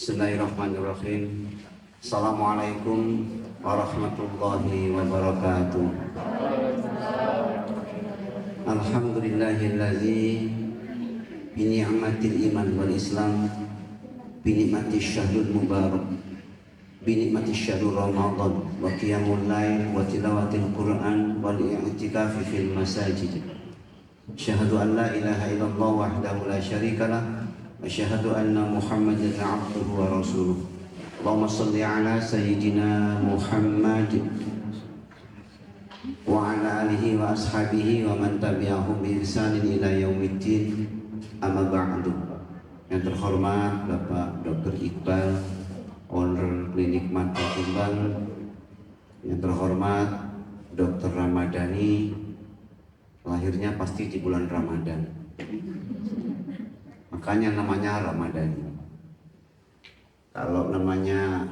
Bismillahirrahmanirrahim. Assalamualaikum warahmatullahi wabarakatuh. Alhamdulillahillazi bi ni'matil iman wal islam, bi ni'matis syahrul mubarak, bi ni'matis syahrul ramadan wa qiyamul lail wa tilawatil quran wal i'tikafi fil masajid. Syahadu an la ilaha illallah wahdahu la syarikalah asyhadu anna Muhammadan abduhu wa rasuluh. Allahumma shalli ala sayyidina Muhammad wa ala alihi wa ashabihi wa man tabi'ahum bi ihsanin ila yaumiddin. Amma ba'du. Yang terhormat Bapak Dr. Iqbal, owner klinik mata Tumbal. Yang terhormat Dr. Ramadhani, lahirnya pasti di bulan Ramadan, makanya namanya Ramadhani. Kalau namanya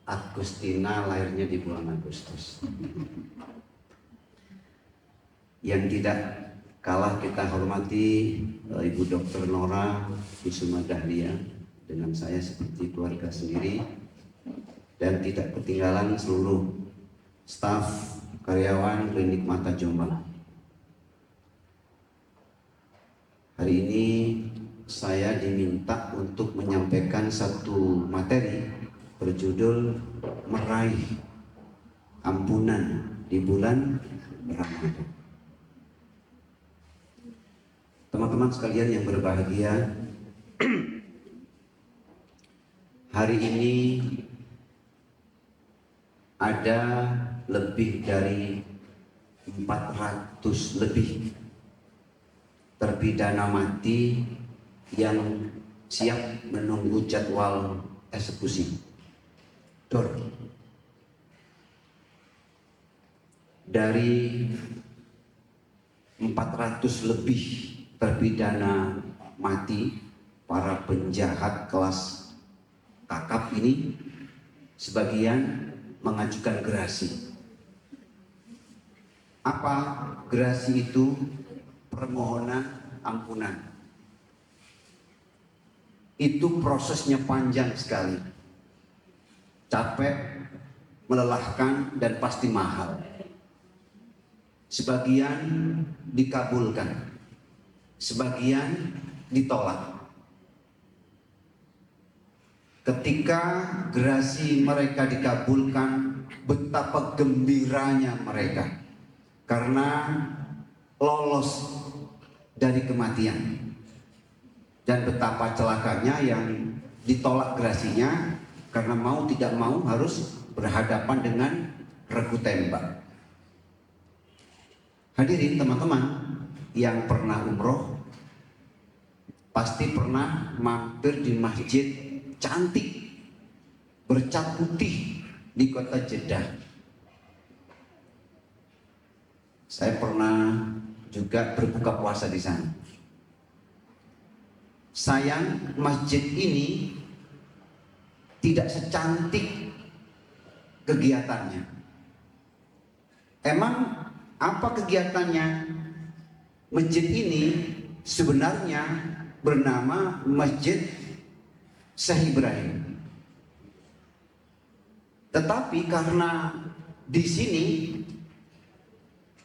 Agustina, lahirnya di bulan Agustus. Yang tidak kalah kita hormati Ibu Dr. Nora Kusuma Dahlia, dengan saya seperti keluarga sendiri, dan tidak ketinggalan seluruh staf karyawan klinik mata Jombang. Hari ini saya diminta untuk menyampaikan satu materi berjudul Meraih Ampunan di Bulan Ramadan. Teman-teman sekalian yang berbahagia, hari ini ada lebih dari 400 lebih terpidana mati yang siap menunggu jadwal eksekusi. Dari 400 lebih terpidana mati, para penjahat kelas kakap ini sebagian mengajukan gerasi. Apa gerasi itu? Permohonan ampunan. Itu prosesnya panjang sekali, capek, melelahkan, dan pasti mahal. Sebagian dikabulkan, sebagian ditolak. Ketika gerasi mereka dikabulkan, betapa gembiranya mereka karena lolos dari kematian, dan betapa celakanya yang ditolak gerasinya karena mau tidak mau harus berhadapan dengan regu tembak. Hadirin teman-teman yang pernah umroh pasti pernah mampir di masjid cantik bercat putih di kota Jeddah. Saya pernah juga berbuka puasa di sana. Sayang, masjid ini tidak secantik kegiatannya. Emang apa kegiatannya? Masjid ini sebenarnya bernama Masjid Syekh Ibrahim. Tetapi karena di sini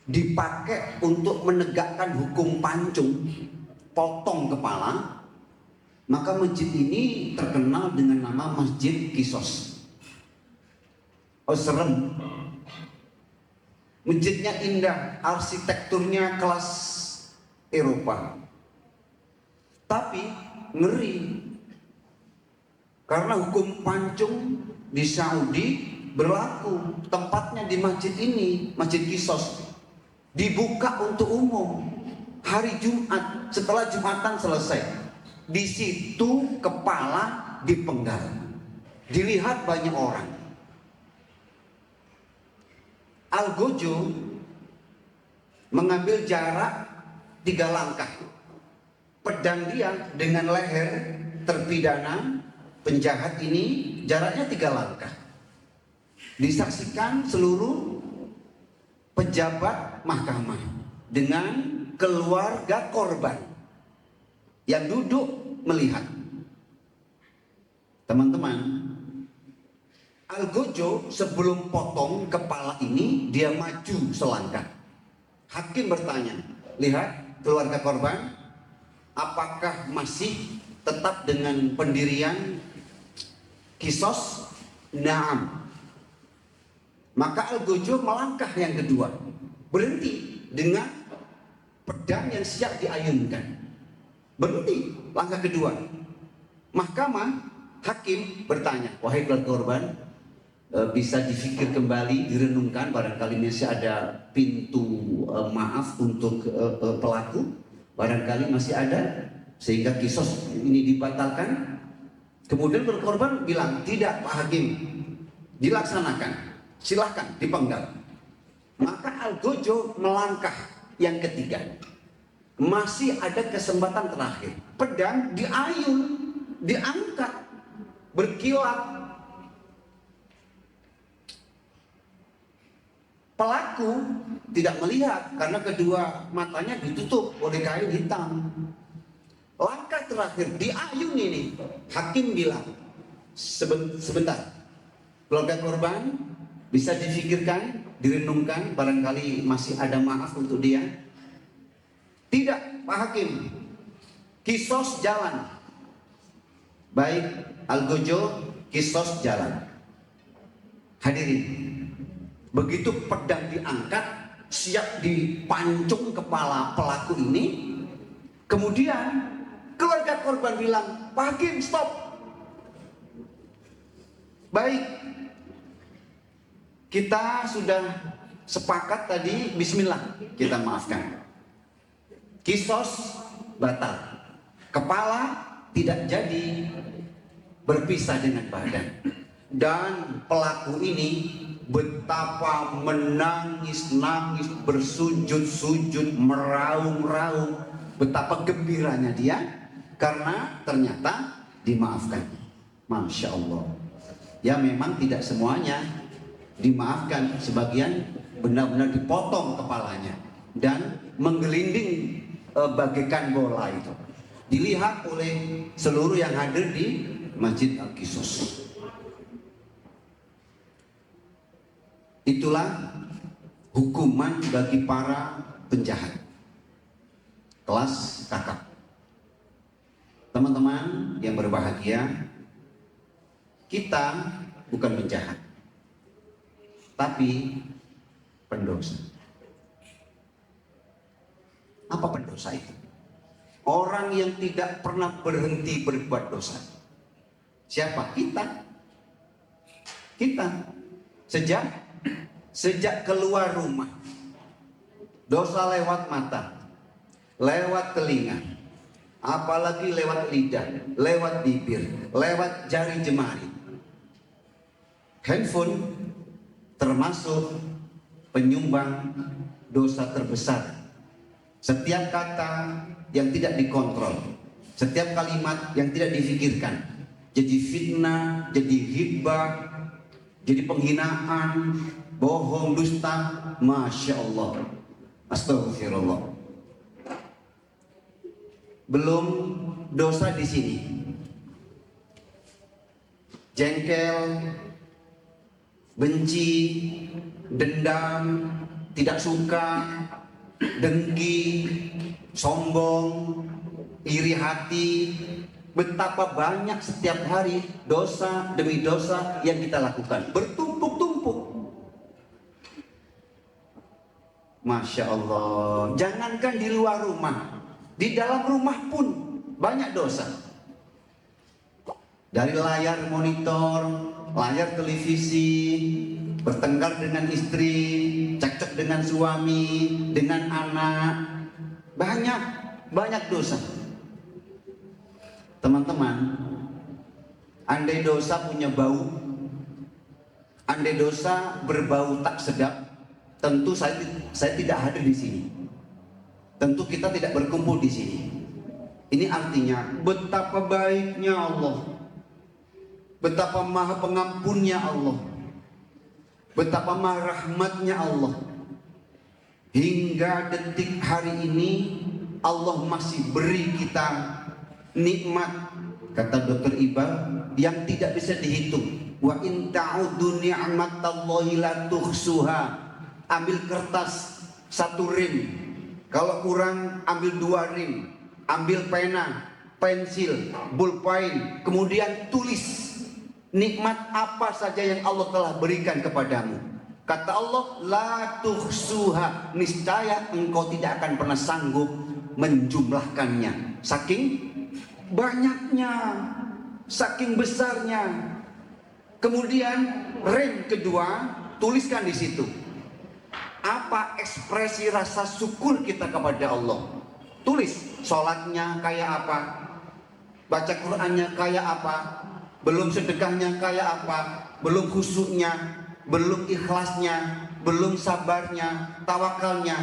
dipakai untuk menegakkan hukum pancung, potong kepala, maka masjid ini terkenal dengan nama Masjid Kisos. Oh, serem. Masjidnya indah, arsitekturnya kelas Eropa, tapi ngeri karena hukum pancung di Saudi berlaku. Tempatnya di masjid ini, Masjid Kisos, dibuka untuk umum hari Jumat setelah Jumatan selesai. Di situ kepala dipenggal, dilihat banyak orang. Algojo mengambil jarak 3 langkah. Pedang dia dengan leher terpidana penjahat ini jaraknya 3 langkah. Disaksikan seluruh pejabat mahkamah dengan keluarga korban yang duduk melihat. Teman-teman, Algojo sebelum potong kepala ini, dia maju selangkah. Hakim bertanya, lihat keluarga korban, apakah masih tetap dengan pendirian kisos? Naam. Maka Algojo melangkah yang kedua, berhenti dengan pedang yang siap diayunkan. Berhenti, langkah kedua. Mahkamah, hakim bertanya, wahai keluarga korban, bisa difikir kembali, direnungkan, barangkali masih ada pintu maaf untuk pelaku, barangkali masih ada, sehingga kisos ini dibatalkan. Kemudian korban bilang, tidak Pak Hakim, dilaksanakan, silahkan dipenggal. Maka Algojo melangkah yang ketiga, masih ada kesempatan terakhir, pedang diayun, diangkat, berkilat. Pelaku tidak melihat karena kedua matanya ditutup oleh kain hitam. Langkah terakhir diayun ini, hakim bilang, sebentar, keluarga korban bisa difikirkan, direnungkan, barangkali masih ada maaf untuk dia. Tidak Pak Hakim, kisos jalan. Baik Algojo, kisos jalan. Hadirin, begitu pedang diangkat, siap dipancung kepala pelaku ini, kemudian keluarga korban bilang, Pak Hakim stop. Baik, kita sudah sepakat tadi, bismillah, kita maafkan. Kisos batal, kepala tidak jadi berpisah dengan badan. Dan pelaku ini betapa menangis-nangis, bersujud-sujud, meraung-raung, betapa gembiranya dia karena ternyata dimaafkan. Masya Allah. Ya memang tidak semuanya dimaafkan, sebagian benar-benar dipotong kepalanya dan menggelinding bagaikan bola itu. Dilihat oleh seluruh yang hadir di Masjid Al-Qisas. Itulah hukuman bagi para penjahat kelas kakap. Teman-teman yang berbahagia, kita bukan penjahat, tapi pendosa. Apa pendosa itu? Orang yang tidak pernah berhenti berbuat dosa. Siapa? Kita. Sejak keluar rumah, dosa lewat mata, lewat telinga, apalagi lewat lidah, lewat bibir, lewat jari jemari. Handphone termasuk penyumbang dosa terbesar. Setiap kata yang tidak dikontrol, setiap kalimat yang tidak difikirkan, jadi fitnah, jadi hibah, jadi penghinaan, bohong, dusta. Masya Allah, astagfirullah. Belum dosa di sini, jengkel, benci, dendam, tidak suka, dengki, sombong, iri hati. Betapa banyak setiap hari dosa demi dosa yang kita lakukan, bertumpuk-tumpuk. Masya Allah. Jangankan di luar rumah, di dalam rumah pun banyak dosa. Dari layar monitor, layar televisi, bertengkar dengan istri, cekcok dengan suami, dengan anak, banyak dosa. Teman-teman, andai dosa punya bau, andai dosa berbau tak sedap, tentu saya tidak hadir di sini. Tentu kita tidak berkumpul di sini. Ini artinya betapa baiknya Allah, betapa maha pengampunnya Allah, betapa maha rahmatnya Allah. Hingga detik hari ini Allah masih beri kita nikmat. Kata Dr. Iqbal, yang tidak bisa dihitung. Wa in ta'uddu ni'matallahi la tuhsuha. Ambil kertas 1 rim, kalau kurang ambil 2 rim. Ambil pena, pensil, pulpen, kemudian tulis nikmat apa saja yang Allah telah berikan kepadamu. Kata Allah, la tuhsuha, niscaya engkau tidak akan pernah sanggup menjumlahkannya. Saking banyaknya, saking besarnya. Kemudian rem kedua, tuliskan di situ apa ekspresi rasa syukur kita kepada Allah. Tulis, sholatnya kayak apa, baca Qur'annya kayak apa, belum sedekahnya kayak apa, belum khusyuknya, belum ikhlasnya, belum sabarnya, tawakalnya.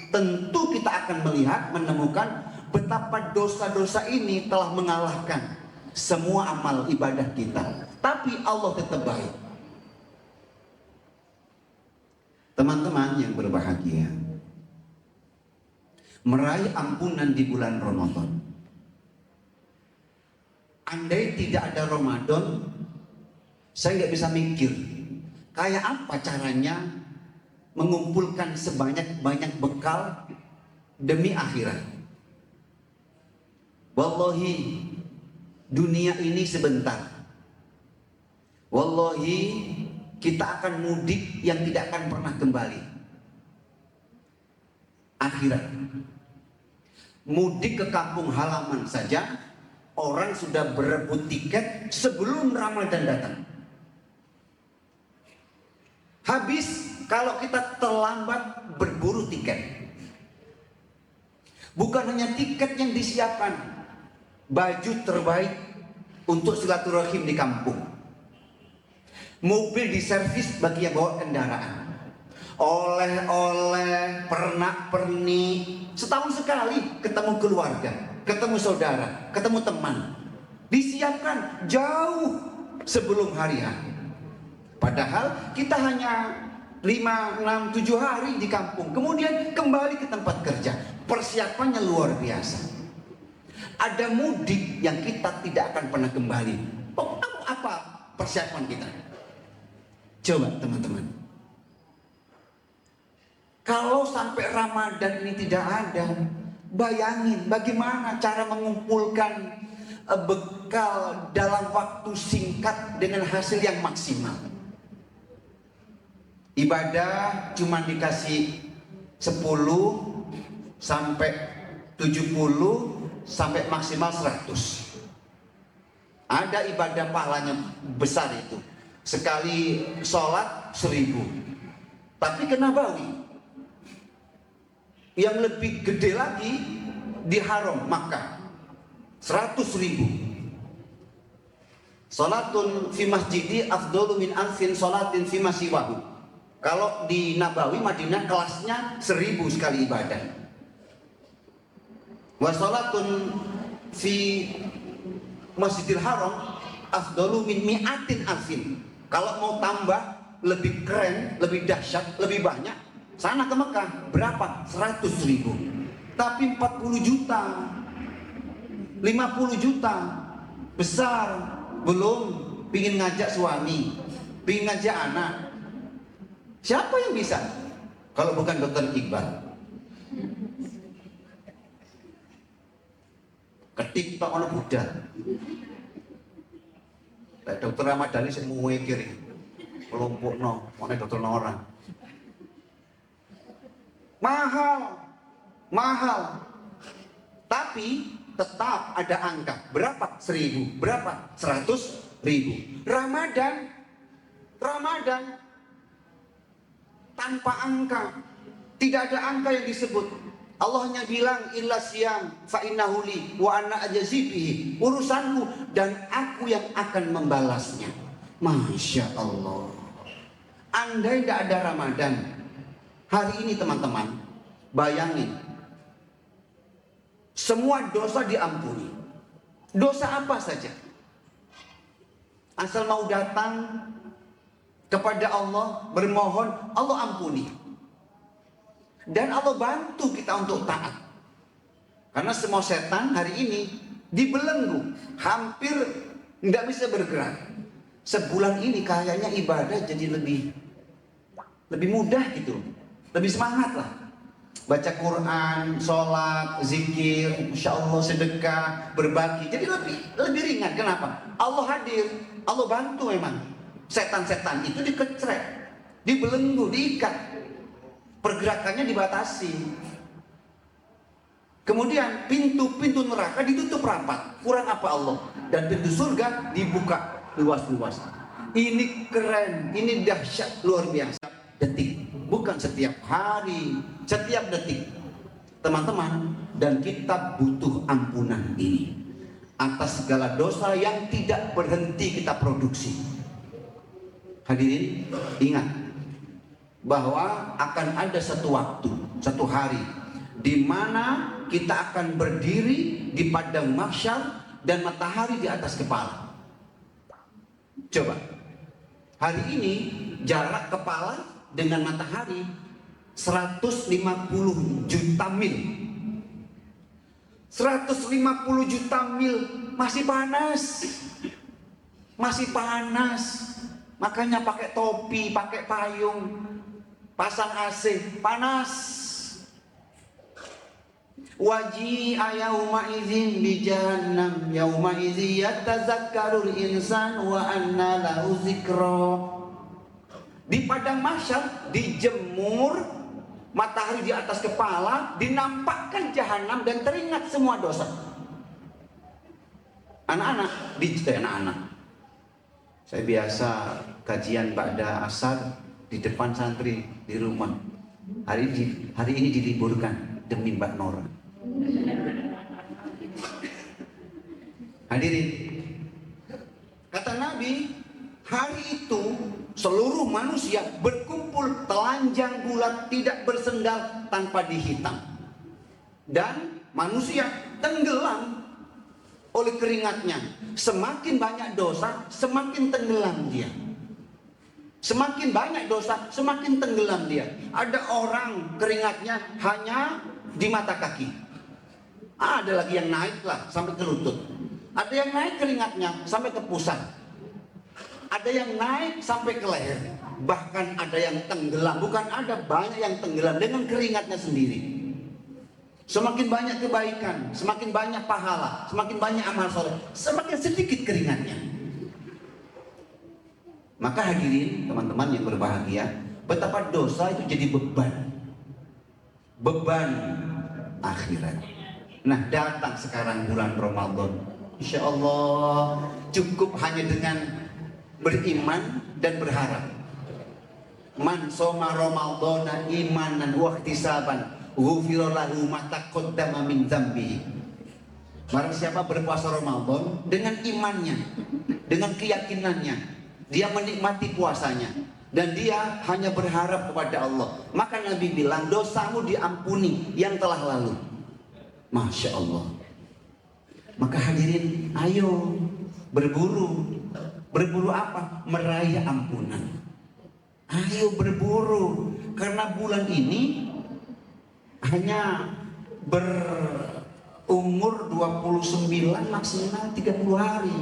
Tentu kita akan melihat, menemukan betapa dosa-dosa ini telah mengalahkan semua amal ibadah kita. Tapi Allah tetap baik. Teman-teman yang berbahagia, meraih ampunan di bulan Ramadan. Andai tidak ada Ramadan, saya nggak bisa mikir kayak apa caranya mengumpulkan sebanyak-banyak bekal demi akhirat. Wallahi, dunia ini sebentar. Wallahi, kita akan mudik yang tidak akan pernah kembali. Akhirat. Mudik ke kampung halaman saja, orang sudah berebut tiket sebelum Ramadan datang. Habis kalau kita terlambat berburu tiket. Bukan hanya tiket yang disiapkan, baju terbaik untuk silaturahim di kampung, mobil diservis bagi yang bawa kendaraan, oleh-oleh, pernak-pernik, setahun sekali ketemu keluarga, ketemu saudara, ketemu teman, disiapkan jauh sebelum hari H. Padahal kita hanya 5, 6, 7 hari di kampung, kemudian kembali ke tempat kerja. Persiapannya luar biasa. Ada mudik yang kita tidak akan pernah kembali. Apa persiapan kita? Coba teman-teman, kalau sampai Ramadan ini tidak ada, bayangin bagaimana cara mengumpulkan bekal dalam waktu singkat dengan hasil yang maksimal. Ibadah cuma dikasih 10 sampai 70 sampai maksimal 100. Ada ibadah pahalanya besar itu, sekali sholat 1000. Tapi ke Nabawi yang lebih gede lagi di Haram Makkah 100.000. Sholatun fi masjidi afdolu min alfin sholatin fi masiwahu. Kalau di Nabawi Madinah kelasnya 1000 sekali ibadah. Wa sholatun fi Masjidil Haram afdolu min mi'atin alfin. Kalau mau tambah lebih keren, lebih dahsyat, lebih banyak, sana ke Mekah berapa? 100.000. Tapi 40 juta, 50 juta, besar. Belum pingin ngajak suami, pingin ngajak anak. Siapa yang bisa? Kalau bukan Dokter Iqbal. Ketik tok ono budal. Lek Dokter Ahmad Dhani sing mikir kelompokno, ono dokter orang. Mahal. Tapi tetap ada angka. Berapa? 1000. Berapa? 100.000. Ramadan tanpa angka. Tidak ada angka yang disebut. Allah hanya bilang illa siyam fa innahu li wa ana ajazibihi. Urusanku dan aku yang akan membalasnya. Masya Allah. Andai tidak ada Ramadan hari ini teman-teman, bayangin semua dosa diampuni. Dosa apa saja, asal mau datang kepada Allah bermohon, Allah ampuni. Dan Allah bantu kita untuk taat. Karena semua setan hari ini dibelenggu. Hampir nggak bisa bergerak. Sebulan ini kayaknya ibadah jadi lebih mudah gitu, lebih semangat lah. Baca Quran, sholat, zikir, insya Allah sedekah, berbagi, jadi lebih ringan. Kenapa? Allah hadir, Allah bantu memang. Setan-setan itu dikecrek, dibelenggu, diikat, pergerakannya dibatasi. Kemudian pintu-pintu neraka ditutup rapat. Kurang apa Allah? Dan pintu surga dibuka luas-luas. Ini keren, ini dahsyat, luar biasa. Detik, bukan setiap hari, setiap detik, teman-teman. Dan kita butuh ampunan ini atas segala dosa yang tidak berhenti kita produksi. Hadirin, ingat bahwa akan ada satu waktu, satu hari di mana kita akan berdiri di padang mahsyar dan matahari di atas kepala. Coba, hari ini jarak kepala dengan matahari 150 juta mil. 150 juta mil, masih panas. Masih panas. Makanya pakai topi, pakai payung, pasang AC, panas. Waji'a yauma idzin bi jahannam yauma idzi yatazakkarul insan wa anna lahu dzikra. Di padang mahsyar dijemur matahari di atas kepala, dinampakkan jahanam dan teringat semua dosa. Anak-anak, saya biasa kajian ba'da asar di depan santri di rumah. Hari ini diliburkan demi Mbak Nora. Hadirin, kata Nabi, hari itu seluruh manusia berkumpul telanjang bulat, tidak bersendal, tanpa dihitam. Dan manusia tenggelam oleh keringatnya. Semakin banyak dosa, semakin tenggelam dia. Semakin banyak dosa, semakin tenggelam dia. Ada orang keringatnya hanya di mata kaki. Ada lagi yang naik lah sampai ke lutut. Ada yang naik keringatnya sampai ke pusat. Ada yang naik sampai ke leher. Bahkan ada yang tenggelam. Bukan ada, banyak yang tenggelam dengan keringatnya sendiri. Semakin banyak kebaikan, semakin banyak pahala, semakin banyak amal soleh, semakin sedikit keringatnya. Maka hadirin, teman-teman yang berbahagia, betapa dosa itu jadi beban. Beban akhirat. Nah, datang sekarang bulan Ramadan. Insya Allah cukup hanya dengan beriman dan berharap. Man soma Ramadhana imanan wa ihtisaban ghufira lahu ma taqaddama min dzambihi. Barang siapa berpuasa Ramadan dengan imannya, dengan keyakinannya, dia menikmati puasanya dan dia hanya berharap kepada Allah, maka Nabi bilang dosamu diampuni yang telah lalu. Masya Allah. Maka hadirin, ayo berburu. Berburu apa? Meraih ampunan. Ayo berburu, karena bulan ini hanya berumur 29, maksimal 30 hari.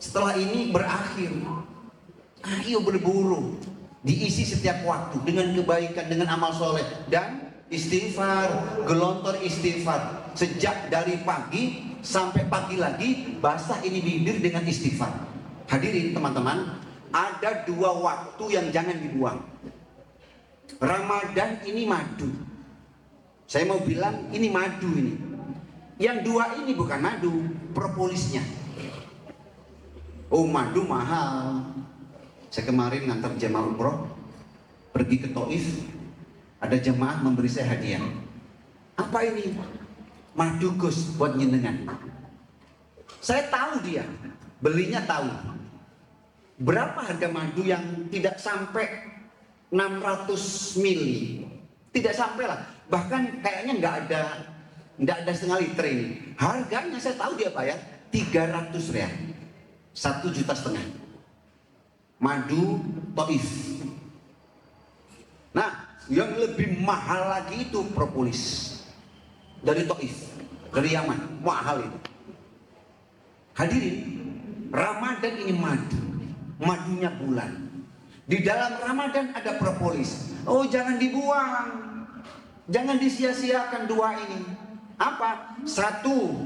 Setelah ini berakhir. Ayo berburu, diisi setiap waktu dengan kebaikan, dengan amal soleh dan istighfar, gelontor istighfar. Sejak dari pagi sampai pagi lagi, basah ini bibir dengan istighfar. Hadirin teman-teman, ada dua waktu yang jangan dibuang. Ramadan ini madu. Saya mau bilang ini madu ini. Yang dua ini bukan madu, propolisnya. Oh, madu mahal. Saya kemarin ngantar jemaah umroh pergi ke Taif, ada jemaah memberi saya hadiah. Apa ini? Madu Gus buat nyenengan. Saya tahu dia, belinya tahu. Berapa harga madu yang tidak sampai 600 mili? Tidak sampai lah. Bahkan kayaknya nggak ada setengah liter ini. Harganya saya tahu dia bayar 300 rial, 1,5 juta. Madu Taif. Nah, yang lebih mahal lagi itu propolis dari Taif, dari Yaman. Mahal itu. Hadirin, Ramadan ini madu, madunya bulan. Di dalam Ramadan ada propolis. Oh, jangan dibuang, jangan disia-siakan doa ini. Apa? Satu,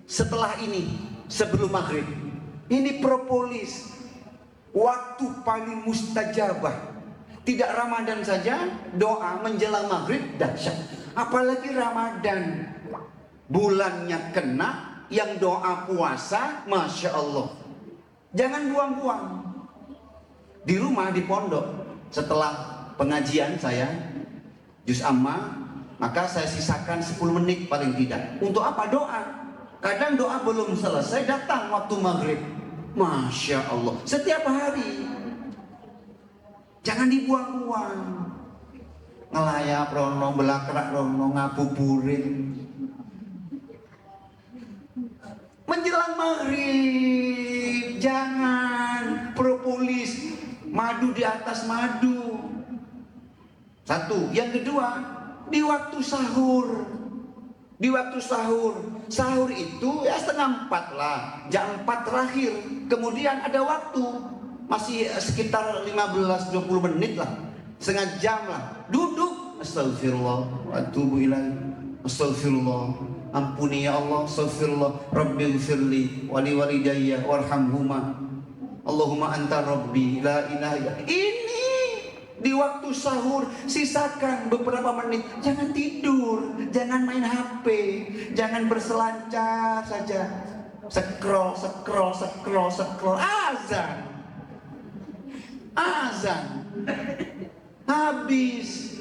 setelah ini, sebelum maghrib, ini propolis, waktu paling mustajabah. Tidak Ramadan saja, doa menjelang maghrib dahsyat. Apalagi Ramadan, bulannya kena, yang doa puasa, Masya Allah. Jangan buang-buang. Di rumah, di pondok, setelah pengajian saya juz amma, maka saya sisakan 10 menit paling tidak. Untuk apa? Doa. Kadang doa belum selesai, datang waktu maghrib. Masya Allah, setiap hari. Jangan dibuang-buang. Ngelayap rono, belakrak rono, ngabuburit. Menjelang maghrib, jangan propolis, madu di atas madu. Satu. Yang kedua, di waktu sahur. Di waktu sahur. Sahur itu ya setengah 4 lah, jam 4 terakhir. Kemudian ada waktu, masih sekitar 15-20 menit lah, setengah jam lah. Duduk, astagfirullah wa atubu ilaih, astagfirullah, ampuni ya Allah, astagfirullah, rabbighfirli wa liwalidayya warhamhuma, Allahumma anta rabbi la ilaha illa. Ini di waktu sahur, sisakan beberapa menit. Jangan tidur, jangan main HP, jangan berselancar saja, scroll. Azan habis.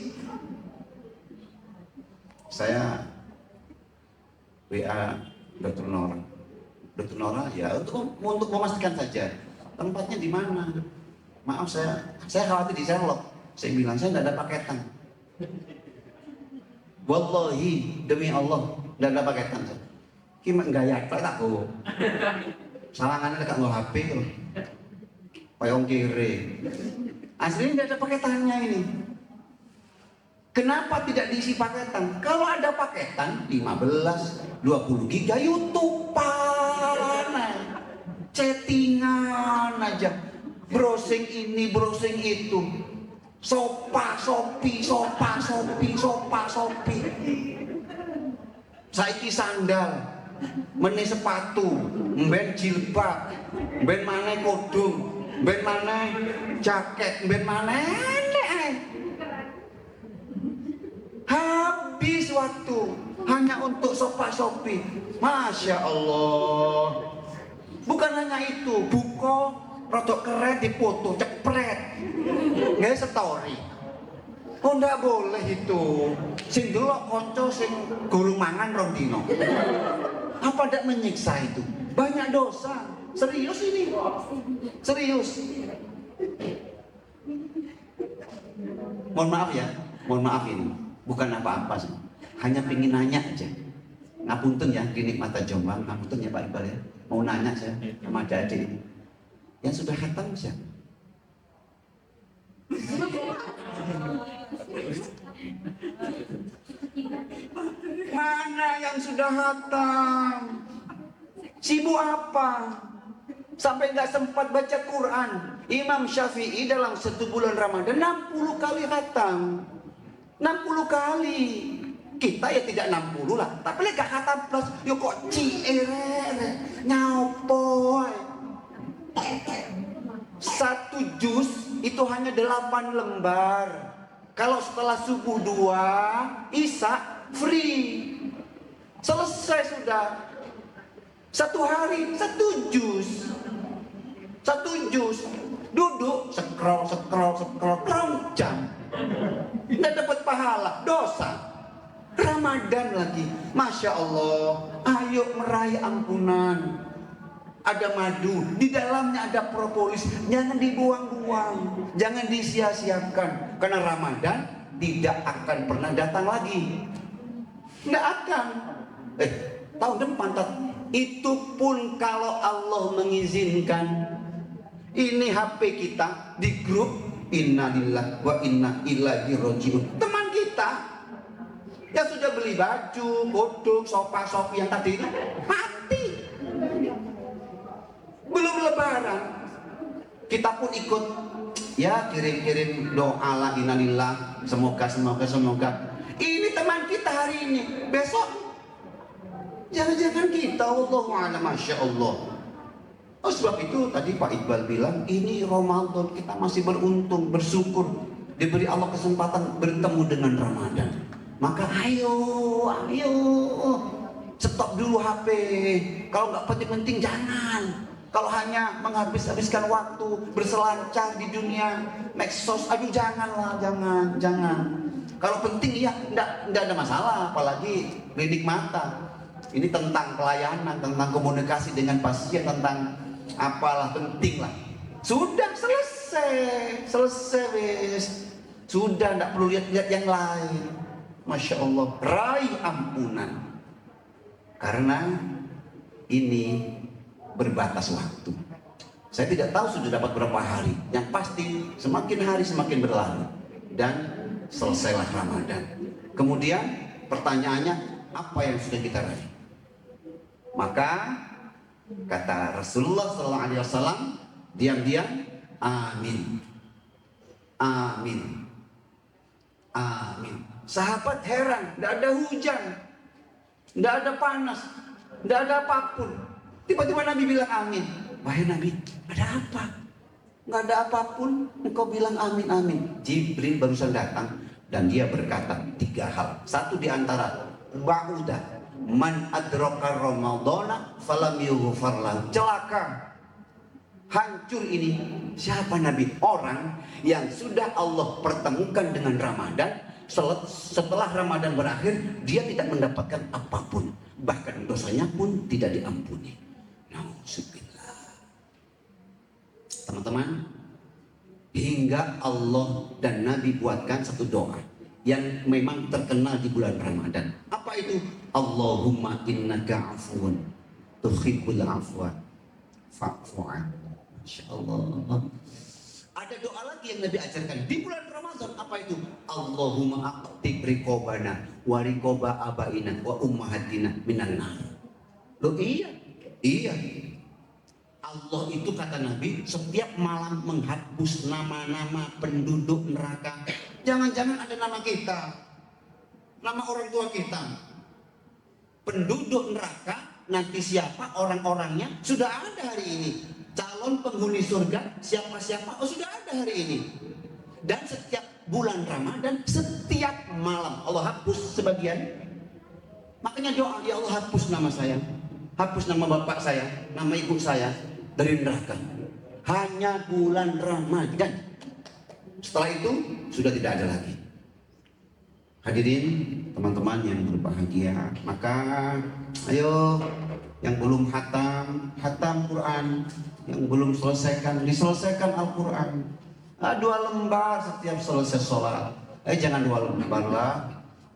Saya WA Dr. Nora ya untuk memastikan saja tempatnya di mana. Maaf, saya khawatir di Sherlock. Saya bilang saya tidak ada paketan. Wallahi, demi Allah, tidak ada paketan. Gimana gaya tak tahu. Salangannya dekat nggak HP tuh. Payung kiri. Aslinya tidak ada paketannya ini. Kenapa tidak diisi paketan? Kalau ada paketan 15-20 giga YouTube chattingan aja, browsing ini browsing itu, sopa sopi. Saiki sandal, meni sepatu, mben jilbab, mben mana kodung, mben mana jaket, mben mana habis waktu hanya untuk sopa sopi. Masya Allah. Bukan hanya itu, buko rodok keren dipoto, cepret, nggak story. Oh, nggak boleh itu. Sing delok konco sing gurung mangan rondino. Apa ndak menyiksa itu? Banyak dosa. Serius ini. Serius. Mohon maaf ini. Bukan apa-apa sih. Hanya pingin nanya aja. Ngapunten ya di Nikmata Jombang, ngapunten ya Pak Iqbal ya. Mau nanya saya sama adik-adik ini. Yang sudah khatam siapa? Mana yang sudah khatam? Sibuk apa? Sampai nggak sempat baca Quran. Imam Syafi'i dalam 1 bulan Ramadan 60 kali khatam. 60 kali. Kita ya tidak 60 lah, tapi lek gak khatam plus yo kok ciere nyopo. 1 juz itu hanya 8 lembar. Kalau setelah subuh 2 Isya free, selesai sudah. 1 hari 1 juz. 1 juz. Duduk scroll jam. Nggak dapat pahala, dosa. Ramadan lagi, Masya Allah. Ayo meraih ampunan. Ada madu, di dalamnya ada propolis. Jangan dibuang-buang, jangan disia-siakan. Karena Ramadan tidak akan pernah datang lagi. Nggak akan. Tahun depan itu pun kalau Allah mengizinkan. Ini HP kita di grup innalillahi wa inna ilaihi rajiun. Teman kita yang sudah beli baju, kodok, sofa-sofi yang tadi itu mati. Lebaran kita pun ikut ya kirim-kirim doa la innalillah, semoga. Ini teman kita hari ini, besok jangan-jangan kita, wallahu a'lam, masya Allah. Oh, sebab itu tadi Pak Iqbal bilang ini Ramadan, kita masih beruntung, bersyukur diberi Allah kesempatan bertemu dengan Ramadan. Maka ayo stop dulu HP. Kalau nggak penting-penting jangan. Kalau hanya menghabiskan waktu berselancar di dunia medsos, aduh janganlah, jangan. Kalau penting ya enggak ada masalah, apalagi klinik mata. Ini tentang pelayanan, tentang komunikasi dengan pasien, tentang apalah, penting lah. Sudah selesai wis. Sudah enggak perlu lihat yang lain. Masya Allah, raih ampunan. Karena ini berbatas waktu. Saya tidak tahu sudah dapat berapa hari. Yang pasti semakin hari semakin berlalu dan selesailah Ramadan. Kemudian pertanyaannya, apa yang sudah kita raih? Maka kata Rasulullah SAW, diam-diam amin. Sahabat heran, tidak ada hujan, tidak ada panas, tidak ada apapun. Tiba-tiba Nabi bilang amin. Wahai Nabi, ada apa? Nggak ada apapun, engkau bilang amin. Jibril barusan datang dan dia berkata 3 hal. Satu di antara, ba'udah man adraka ramadhana falam yughfar lahu. Celaka, hancur ini. Siapa Nabi? Orang yang sudah Allah pertemukan dengan Ramadan, setelah Ramadan berakhir dia tidak mendapatkan apapun, bahkan dosanya pun tidak diampuni. Nauzubillah. Teman-teman, hingga Allah dan Nabi buatkan satu doa yang memang terkenal di bulan Ramadan. Apa itu? Allahumma innaka afuun tuhibbul afwa fa'fu anni. Masyaallah. Ada doa lagi yang Nabi ajarkan di bulan Ramadan. Apa itu? Allahumma aqtib riqobana wa riqoba abaina wa ummahatina minan nar. Loh iya. Allah itu kata Nabi setiap malam menghapus nama-nama penduduk neraka. Jangan-jangan ada nama kita, nama orang tua kita. Penduduk neraka nanti siapa orang-orangnya sudah ada hari ini. Calon penghuni surga siapa-siapa sudah ada hari ini. Dan setiap bulan Ramadan, setiap malam Allah hapus sebagian. Makanya doa, ya Allah hapus nama saya, hapus nama bapak saya, nama ibu saya dari neraka. Hanya bulan Ramadan. Setelah itu sudah tidak ada lagi. Hadirin teman-teman yang berbahagia, maka ayo yang belum hatam Quran, yang belum diselesaikan Al-Quran. 2 lembar setiap selesai sholat. Jangan 2 lembar lah,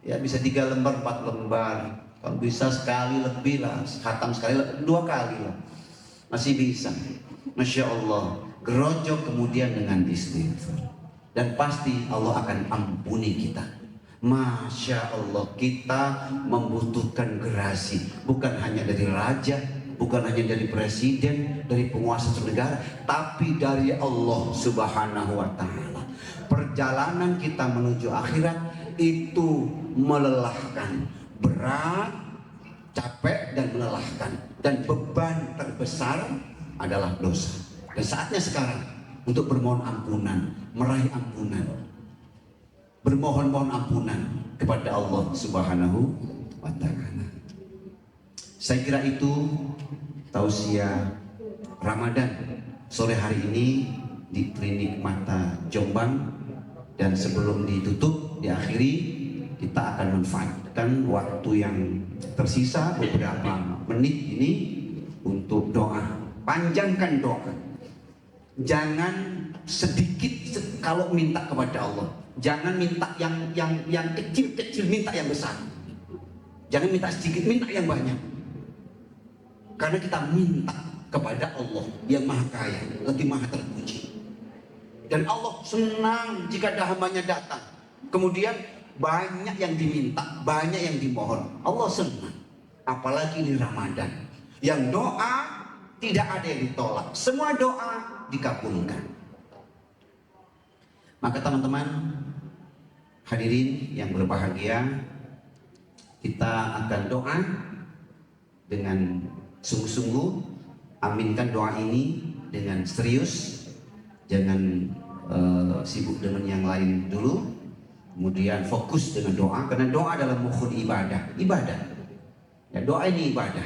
ya bisa 3 lembar, 4 lembar. Kalau bisa sekali lebih lah, hatam sekali 2 kali lah, masih bisa. Masya Allah, gerojok kemudian dengan istighfar, dan pasti Allah akan ampuni kita. Masya Allah, kita membutuhkan gerasi, bukan hanya dari raja, bukan hanya dari presiden, dari penguasa suatu negara, tapi dari Allah Subhanahu wa Ta'ala. Perjalanan kita menuju akhirat itu melelahkan, berat, capek dan melelahkan, dan beban terbesar adalah dosa. Dan saatnya sekarang untuk bermohon ampunan, meraih ampunan, bermohon ampunan kepada Allah Subhanahu wa Ta'ala. Saya kira itu tausiah Ramadan sore hari ini di Klinik Mata Jombang, dan sebelum ditutup, diakhiri, kita akan manfaatkan waktu yang tersisa beberapa menit ini untuk doa. Panjangkan doa, jangan sedikit kalau minta kepada Allah. Jangan minta yang kecil-kecil, minta yang besar. Jangan minta sedikit, minta yang banyak. Karena kita minta kepada Allah yang Maha Kaya, lagi Maha Terpuji. Dan Allah senang jika hambanya datang, kemudian banyak yang diminta, banyak yang dimohon. Allah senang. Apalagi di Ramadan, yang doa tidak ada yang ditolak, semua doa dikabulkan. Maka teman-teman hadirin yang berbahagia, kita akan doa dengan sungguh-sungguh. Aminkan doa ini dengan serius, jangan sibuk dengan yang lain dulu, kemudian fokus dengan doa, karena doa adalah mukhul ibadah ya, doa ini ibadah.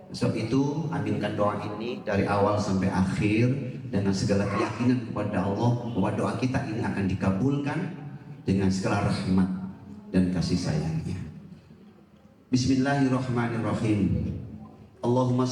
Sebab itu aminkan doa ini dari awal sampai akhir dengan segala keyakinan kepada Allah bahwa doa kita ini akan dikabulkan dengan segala rahmat dan kasih sayangnya. Bismillahirrahmanirrahim. Allahumma